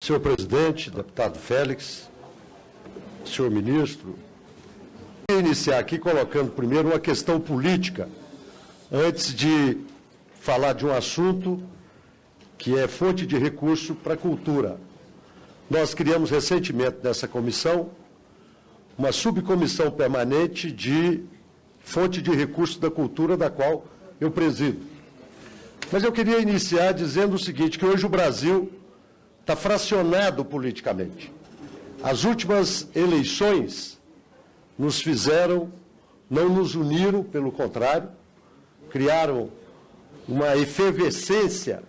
Senhor presidente, deputado Félix, senhor ministro, vou iniciar aqui colocando primeiro uma questão política, antes de falar de um assunto que é fonte de recurso para a cultura. Nós criamos recentemente nessa comissão uma subcomissão permanente de fonte de recurso da cultura, da qual eu presido. Mas eu queria iniciar dizendo o seguinte, que hoje o Brasil está fracionado politicamente. As últimas eleições nos fizeram, não nos uniram, pelo contrário, criaram uma efervescência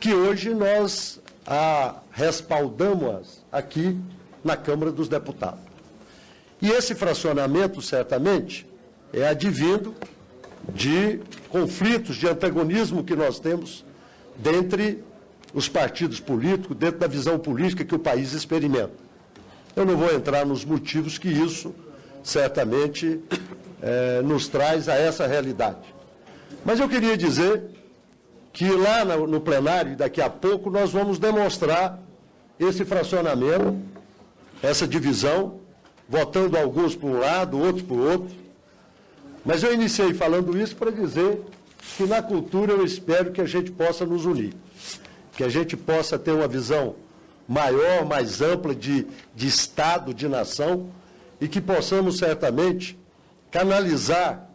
que hoje nós a respaldamos aqui na Câmara dos Deputados. E esse fracionamento, certamente, é advindo de conflitos, de antagonismo que nós temos dentre os partidos políticos, dentro da visão política que o país experimenta. Eu não vou entrar nos motivos que isso, certamente, nos traz a essa realidade. Mas eu queria dizer que lá no plenário, daqui a pouco, nós vamos demonstrar esse fracionamento, essa divisão, votando alguns para um lado, outros para o outro. Mas eu iniciei falando isso para dizer que na cultura eu espero que a gente possa nos unir, que a gente possa ter uma visão maior, mais ampla de Estado, de nação, e que possamos certamente canalizar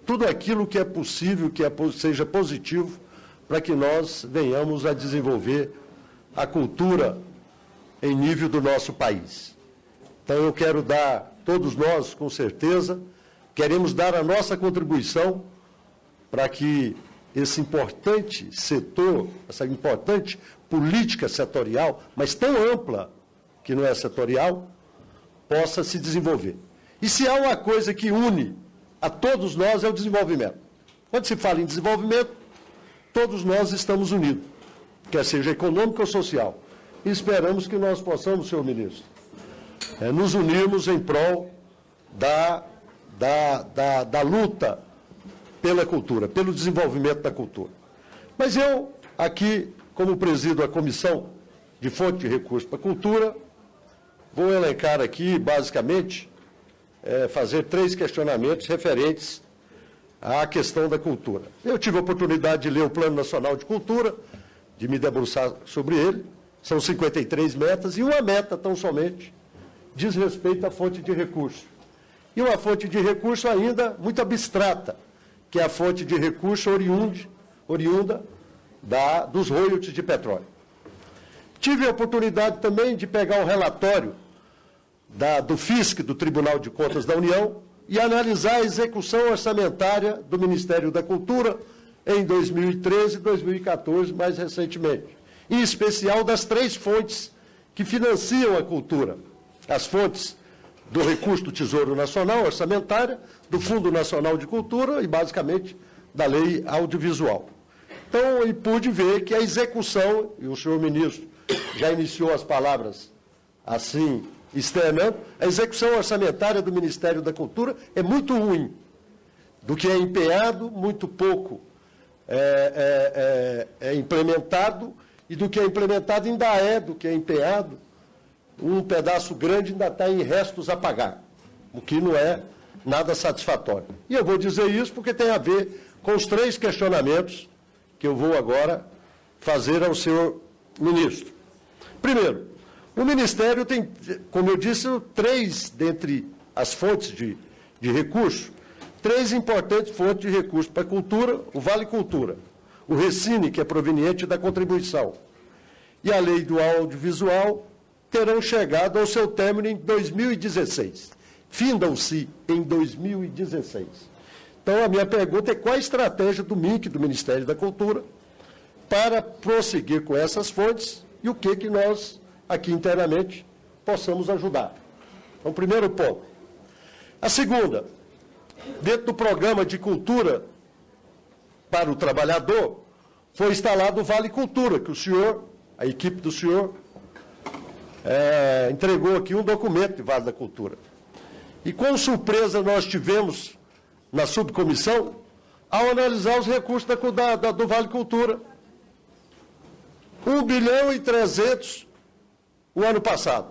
tudo aquilo que é possível, que seja positivo, para que nós venhamos a desenvolver a cultura em nível do nosso país. Então eu quero dar, todos nós, com certeza, queremos dar a nossa contribuição para que esse importante setor, essa importante política setorial, mas tão ampla que não é setorial, possa se desenvolver. E se há uma coisa que une a todos nós é o desenvolvimento. Quando se fala em desenvolvimento, todos nós estamos unidos, quer seja econômico ou social. E esperamos que nós possamos, senhor ministro, nos unirmos em prol da luta pela cultura, pelo desenvolvimento da cultura. Mas eu, aqui, como presido a Comissão de Fonte de Recursos para a Cultura, vou elencar aqui, basicamente, fazer 3 questionamentos referentes à questão da cultura. Eu tive a oportunidade de ler o Plano Nacional de Cultura, de me debruçar sobre ele, são 53 metas, e uma meta, tão somente, diz respeito à fonte de recurso. E uma fonte de recurso ainda muito abstrata, que é a fonte de recurso oriunda dos royalties de petróleo. Tive a oportunidade também de pegar o relatório do FISC, do Tribunal de Contas da União, e analisar a execução orçamentária do Ministério da Cultura em 2013 e 2014, mais recentemente. Em especial das 3 fontes que financiam a cultura. As fontes do recurso do Tesouro Nacional, orçamentária, do Fundo Nacional de Cultura e, basicamente, da Lei Audiovisual. Então, eu pude ver que a execução, e o senhor ministro já iniciou as palavras assim, externando, a execução orçamentária do Ministério da Cultura é muito ruim. Do que é empenhado, muito pouco é implementado, e do que é implementado ainda do que é empenhado, um pedaço grande ainda está em restos a pagar, o que não é nada satisfatório. E eu vou dizer isso porque tem a ver com os 3 questionamentos que eu vou agora fazer ao senhor ministro. Primeiro, o Ministério tem, como eu disse, 3 dentre as fontes de recurso, 3 importantes fontes de recurso para a cultura: o Vale Cultura, o Recine, que é proveniente da contribuição, e a Lei do Audiovisual, terão chegado ao seu término em 2016. Findam-se em 2016. Então, a minha pergunta é qual a estratégia do MIC, do Ministério da Cultura, para prosseguir com essas fontes e o que nós, aqui internamente, possamos ajudar. Então, primeiro ponto. A segunda, dentro do programa de cultura para o trabalhador, foi instalado o Vale Cultura, que o senhor, a equipe do senhor, entregou aqui um documento de Vale da Cultura. E com surpresa nós tivemos, na subcomissão, ao analisar os recursos do Vale Cultura. 1 bilhão e 300 o ano passado.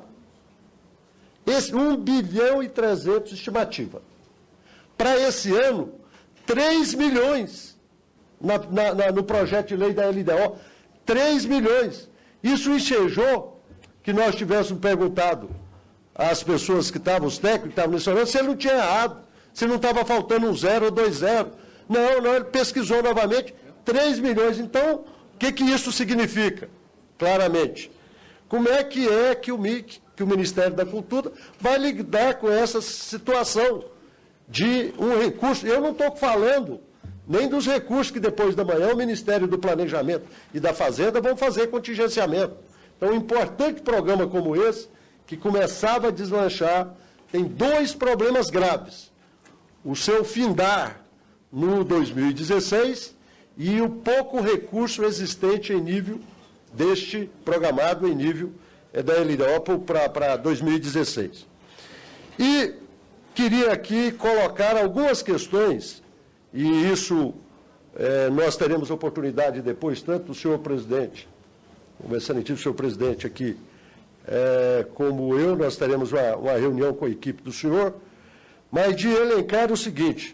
Esse 1 bilhão e 300 estimativa. Para esse ano, 3 milhões no projeto de lei da LDO. 3 milhões. Isso ensejou que nós tivéssemos perguntado às pessoas que estavam, os técnicos que estavam nesse ano, se ele não tinha errado, se não estava faltando um 0 ou 2 0. Não, ele pesquisou novamente, 3 milhões. Então, o que isso significa? Claramente. Como é que o MIC, que o Ministério da Cultura, vai lidar com essa situação de um recurso? Eu não estou falando nem dos recursos que depois da manhã o Ministério do Planejamento e da Fazenda vão fazer contingenciamento. Então, um importante programa como esse, que começava a deslanchar, tem 2 problemas graves. O seu findar no 2016 e o pouco recurso existente em nível deste programado, em nível da LDO para 2016. E queria aqui colocar algumas questões, e isso nós teremos oportunidade depois, tanto o senhor presidente, o excelentíssimo senhor presidente aqui, como eu, nós teremos uma reunião com a equipe do senhor, mas de elencar o seguinte: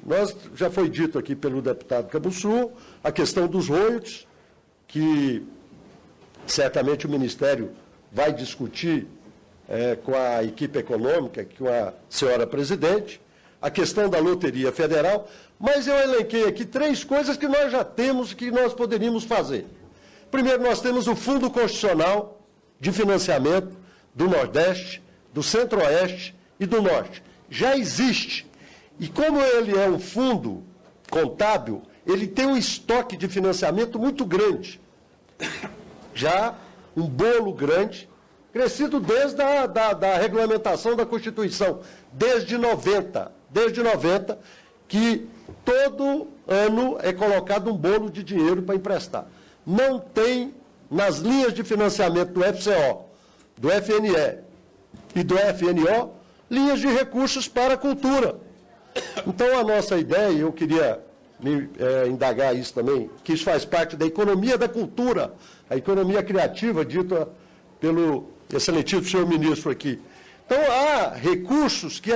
já foi dito aqui pelo deputado Cabuçu, a questão dos royalties, que certamente o Ministério vai discutir com a equipe econômica, com a senhora presidente, a questão da Loteria Federal, mas eu elenquei aqui 3 coisas que nós já temos e que nós poderíamos fazer. Primeiro, nós temos o Fundo Constitucional de Financiamento do Nordeste, do Centro-Oeste e do Norte. Já existe. E como ele é um fundo contábil, ele tem um estoque de financiamento muito grande. Já um bolo grande, crescido desde a regulamentação da Constituição, desde 90, que todo ano é colocado um bolo de dinheiro para emprestar. Não tem, nas linhas de financiamento do FCO, do FNE e do FNO, linhas de recursos para a cultura. Então, a nossa ideia, e eu queria indagar isso também, que isso faz parte da economia da cultura, a economia criativa, dita pelo excelentíssimo senhor ministro aqui. Então, há recursos que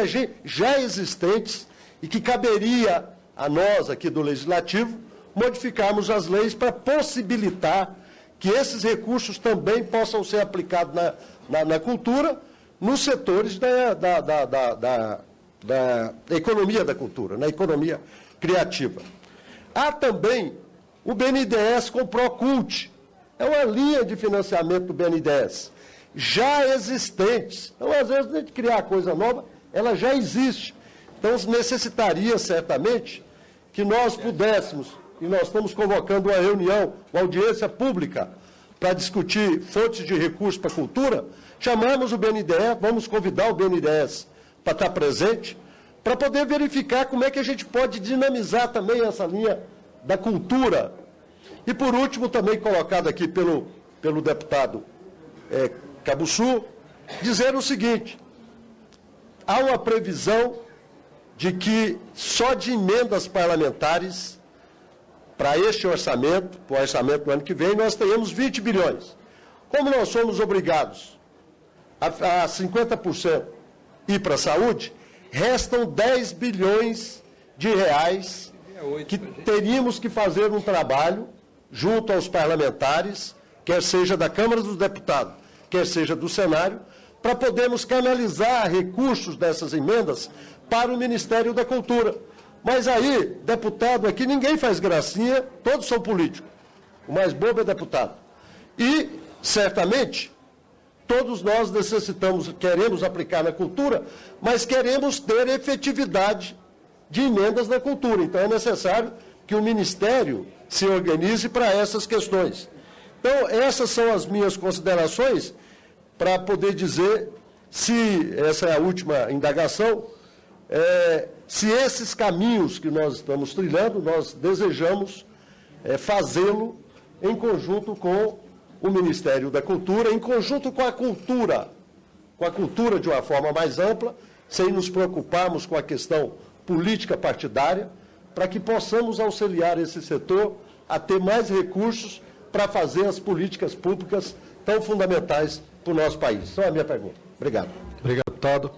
já existentes e que caberia a nós aqui do Legislativo modificarmos as leis para possibilitar que esses recursos também possam ser aplicados na cultura, nos setores da economia da cultura, na economia criativa. Há também o BNDES com Procult. É uma linha de financiamento do BNDES, já existentes. Então, às vezes, a gente criar coisa nova, ela já existe. Então, necessitaria, certamente, que nós pudéssemos, e nós estamos convocando uma reunião, uma audiência pública, para discutir fontes de recursos para a cultura, chamamos o BNDES, vamos convidar o BNDES para estar presente, para poder verificar como é que a gente pode dinamizar também essa linha da cultura. E, por último, também colocado aqui pelo deputado Cabuçu, dizer o seguinte: há uma previsão de que só de emendas parlamentares para este orçamento, para o orçamento do ano que vem, nós tenhamos 20 bilhões. Como nós somos obrigados a 50% ir para a saúde, restam 10 bilhões de reais que teríamos que fazer um trabalho junto aos parlamentares, quer seja da Câmara dos Deputados, quer seja do Senado, para podermos canalizar recursos dessas emendas para o Ministério da Cultura. Mas aí, deputado aqui, ninguém faz gracinha, todos são políticos. O mais bobo é deputado. E, certamente, todos nós queremos aplicar na cultura, mas queremos ter efetividade de emendas na cultura. Então, é necessário que o Ministério se organize para essas questões. Então, essas são as minhas considerações para poder dizer se, essa é a última indagação, se esses caminhos que nós estamos trilhando, nós desejamos fazê-lo em conjunto com o Ministério da Cultura, em conjunto com a cultura de uma forma mais ampla, sem nos preocuparmos com a questão política partidária, para que possamos auxiliar esse setor a ter mais recursos para fazer as políticas públicas tão fundamentais para o nosso país. Só a minha pergunta. Obrigado. Obrigado, deputado.